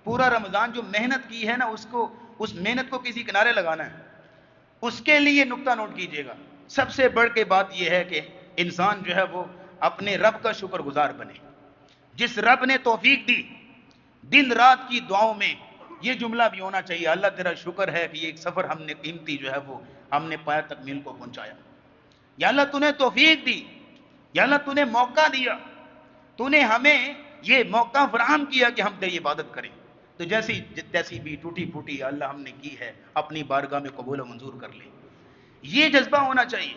پورا رمضان جو محنت کی ہے نا اس محنت کو کسی کنارے لگانا ہے. اس کے لیے نقطہ نوٹ کیجئے گا. سب سے بڑھ کے بات یہ ہے کہ انسان جو ہے وہ اپنے رب کا شکر گزار بنے. جس رب نے توفیق دی دن رات کی دعاؤں میں یہ جملہ بھی ہونا چاہیے, اللہ تیرا شکر ہے کہ یہ ایک سفر ہم نے قیمتی جو ہے وہ ہم نے پایا تکمیل کو پہنچایا. یا اللہ تو نے توفیق دی, یا اللہ تو نے موقع دیا, تو نے ہمیں یہ موقع فراہم کیا کہ ہم تیری عبادت کریں. تو جیسی بھی ٹوٹی پھوٹی اللہ ہم نے کی ہے اپنی بارگاہ میں قبول و منظور کر لے. یہ جذبہ ہونا چاہیے.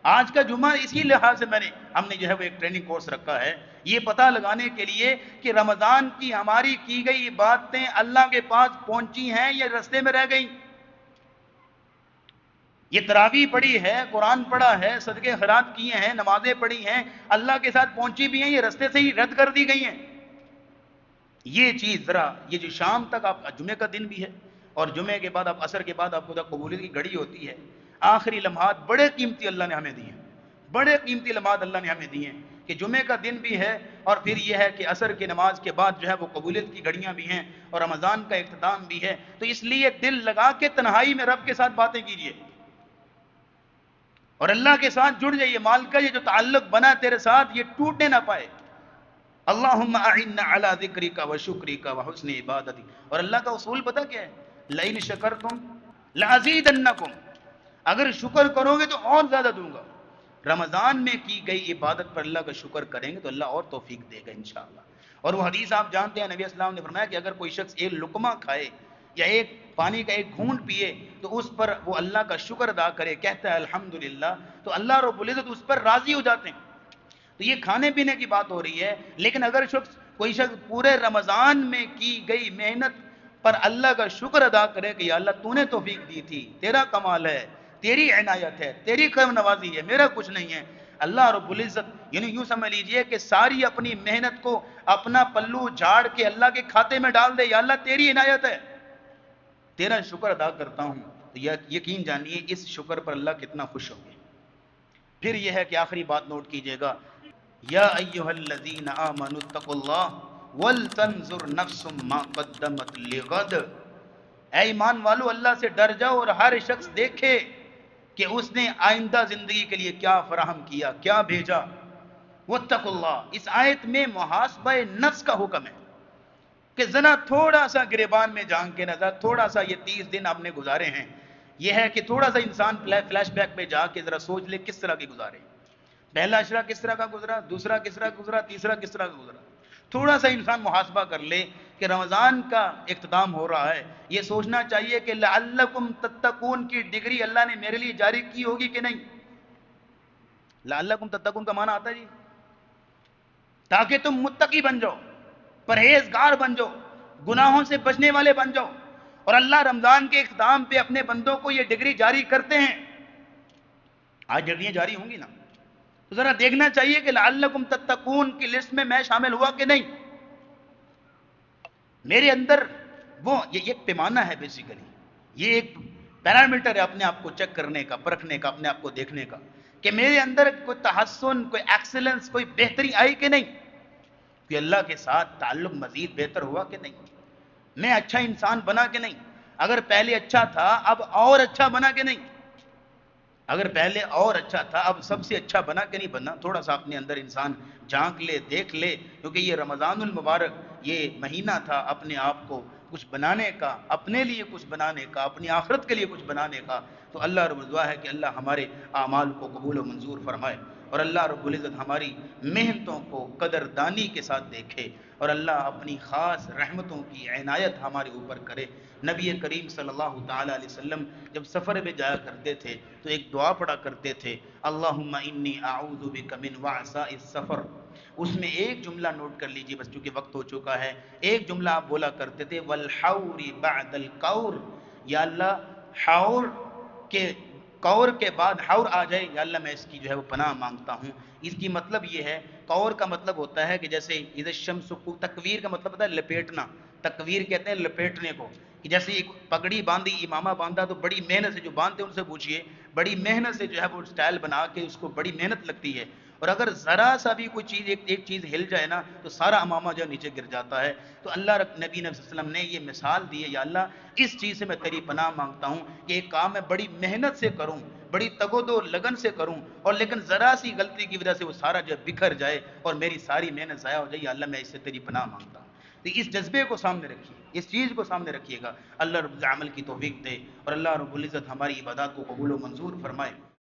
آج کا جمعہ اسی لحاظ سے ہم نے جو ہے وہ ایک ٹریننگ کورس رکھا ہے, یہ پتہ لگانے کے لیے کہ رمضان کی ہماری کی گئی باتیں اللہ کے پاس پہنچی ہیں یا رستے میں رہ گئیں. یہ تراویح پڑھی ہے, قرآن پڑھا ہے, صدقے خیرات کیے ہیں, نمازیں پڑھی ہیں, اللہ کے ساتھ پہنچی بھی ہیں, یہ رستے سے ہی رد کر دی گئی ہیں. یہ چیز ذرا, یہ جو شام تک آپ جمعے کا دن بھی ہے اور جمعے کے بعد آپ عصر کے بعد آپ کو قبولیت کی گھڑی ہوتی ہے, آخری لمحات بڑے قیمتی اللہ نے ہمیں دیے ہیں, بڑے قیمتی لمحات اللہ نے ہمیں دیے ہیں کہ جمعے کا دن بھی ہے اور پھر یہ ہے کہ عصر کی نماز کے بعد جو ہے وہ قبولیت کی گھڑیاں بھی ہیں اور رمضان کا اختتام بھی ہے. تو اس لیے دل لگا کے تنہائی میں رب کے ساتھ باتیں کیجئے اور اللہ کے ساتھ جڑ جائیے. مال کا یہ جو تعلق بنا تیرے ساتھ یہ ٹوٹنے نہ پائے. اللہم اعنا علی ذکرک و شکرک و حسن عبادتی. اور اللہ کا اصول پتہ کیا ہے؟ لئن شکرتم لازیدنکم, اگر شکر کرو گے تو اور زیادہ دوں گا. رمضان میں کی گئی عبادت پر اللہ کا شکر کریں گے تو اللہ اور توفیق دے گا انشاءاللہ. اور وہ حدیث آپ جانتے ہیں, نبی اسلام نے فرمایا کہ اگر کوئی شخص ایک لقمہ کھائے یا ایک پانی کا ایک گھونٹ پیے تو اس پر وہ اللہ کا شکر ادا کرے, کہتا ہے الحمدللہ, تو اللہ رب العزت اس پر راضی ہو جاتے ہیں. تو یہ کھانے پینے کی بات ہو رہی ہے. لیکن اگر کوئی شخص پورے رمضان میں کی گئی محنت پر اللہ کا شکر ادا کرے کہ یا اللہ تو نے توفیق دی تھی, تیرا کمال ہے, تیری عنایت ہے, تیری کرم نوازی ہے, میرا کچھ نہیں ہے. اللہ رب العزت یعنی یوں سمجھ لیجئے کہ ساری اپنی محنت کو اپنا پلو جھاڑ کے اللہ کے کھاتے میں ڈال دے, یا اللہ تیری عنایت ہے, تیرا شکر ادا کرتا ہوں. تو یقین جانیے اس شکر پر اللہ کتنا خوش ہوں گے. پھر یہ ہے کہ آخری بات نوٹ کیجئے گا, یا ایھا الذین آمنوا اتقوا اللہ ولتنظر نفس ما قدمت لغد. اے ایمان والو اللہ سے ڈر جاؤ اور ہر شخص دیکھے کہ اس نے آئندہ زندگی کے لیے کیا فراہم کیا, کیا بھیجا. واتقوا اللہ, اس آیت میں محاسبہ نفس کا حکم ہے کہ ذرا تھوڑا سا گریبان میں جھانک کے نظر, تھوڑا سا یہ 30 دن آپ نے گزارے ہیں, یہ ہے کہ تھوڑا سا انسان فلیش بیک پہ جا کے ذرا سوچ لے کس طرح کے گزارے. پہلا عشرہ کس طرح کا گزرا, دوسرا کس طرح گزرا, تیسرا کس طرح کا گزرا. تھوڑا سا انسان محاسبہ کر لے کہ رمضان کا اختتام ہو رہا ہے, یہ سوچنا چاہیے کہ لعلکم تتقون کی ڈگری اللہ نے میرے لیے جاری کی ہوگی کہ نہیں. لعلکم تتقون کا معنی آتا ہے جی, تاکہ تم متقی بن جاؤ, پرہیزگار بن جاؤ, گناہوں سے بچنے والے بن جاؤ. اور اللہ رمضان کے اختتام پہ اپنے بندوں کو یہ ڈگری جاری کرتے ہیں. آج ڈگریاں جاری ہوں گی نا, تو ذرا دیکھنا چاہیے کہ لعلکم تتقون کی لسٹ میں میں شامل ہوا کہ نہیں. میرے اندر وہ یہ ایک پیمانہ ہے, بیسیکلی یہ ایک پیرامیٹر ہے اپنے آپ کو چیک کرنے کا, پرکھنے کا, اپنے آپ کو دیکھنے کا کہ میرے اندر کوئی تحسن, کوئی ایکسلنس, کوئی بہتری آئی کہ نہیں, کہ اللہ کے ساتھ تعلق مزید بہتر ہوا کہ نہیں, میں اچھا انسان بنا کہ نہیں, اگر پہلے اچھا تھا اب اور اچھا بنا کہ نہیں, اگر پہلے اور اچھا تھا اب سب سے اچھا بنا کہ نہیں بنا. تھوڑا سا اپنے اندر انسان جھانک لے, دیکھ لے, کیونکہ یہ رمضان المبارک یہ مہینہ تھا اپنے آپ کو کچھ بنانے کا, اپنے لیے کچھ بنانے کا, اپنی آخرت کے لیے کچھ بنانے کا. تو اللہ رب دعا ہے کہ اللہ ہمارے اعمال کو قبول و منظور فرمائے اور اللہ رب العزت ہماری محنتوں کو قدردانی کے ساتھ دیکھے اور اللہ اپنی خاص رحمتوں کی عنایت ہمارے اوپر کرے. نبی کریم صلی اللہ تعالی علیہ وسلم جب سفر پہ جایا کرتے تھے تو ایک دعا پڑھا کرتے تھے, اللہم انی اعوذ بک من وعثاء السفر. اس میں ایک جملہ نوٹ کر لیجئے بس چونکہ وقت ہو چکا ہے. ایک جملہ آپ بولا کرتے تھے, والحور بعد القور, یا اللہ حور کے قور کے بعد حور آ جائے, یا اللہ میں اس کی جو ہے وہ پناہ مانگتا ہوں. اس کی مطلب یہ ہے, قور کا مطلب ہوتا ہے کہ جیسے اذا الشمس, تکویر کا مطلب ہوتا ہے لپیٹنا, تکویر کہتے ہیں لپیٹنے کو, کہ جیسے ایک پگڑی باندھی, امامہ باندھا تو بڑی محنت سے جو باندھتے ہیں ان سے پوچھئے, بڑی محنت سے جو ہے وہ سٹائل بنا کے اس کو بڑی محنت لگتی ہے. اور اگر ذرا سا بھی کوئی چیز ایک چیز ہل جائے نا تو سارا امامہ جو نیچے گر جاتا ہے. تو اللہ نبی صلی اللہ علیہ وسلم نے یہ مثال دی ہے، یا اللہ اس چیز سے میں تیری پناہ مانگتا ہوں کہ ایک کام میں بڑی محنت سے کروں، بڑی تگ و دو لگن سے کروں، اور لیکن ذرا سی غلطی کی وجہ سے وہ سارا جو بکھر جائے اور میری ساری محنت ضائع ہو جائے. یا اللہ میں اس سے تیری پناہ مانگتا ہوں. تو اس جذبے کو سامنے رکھیے، اس چیز کو سامنے رکھیے گا. اللہ رب العزت عمل کی توفیق دے، اور اللہ رب العزت ہماری عبادات کو قبول و منظور فرمائے.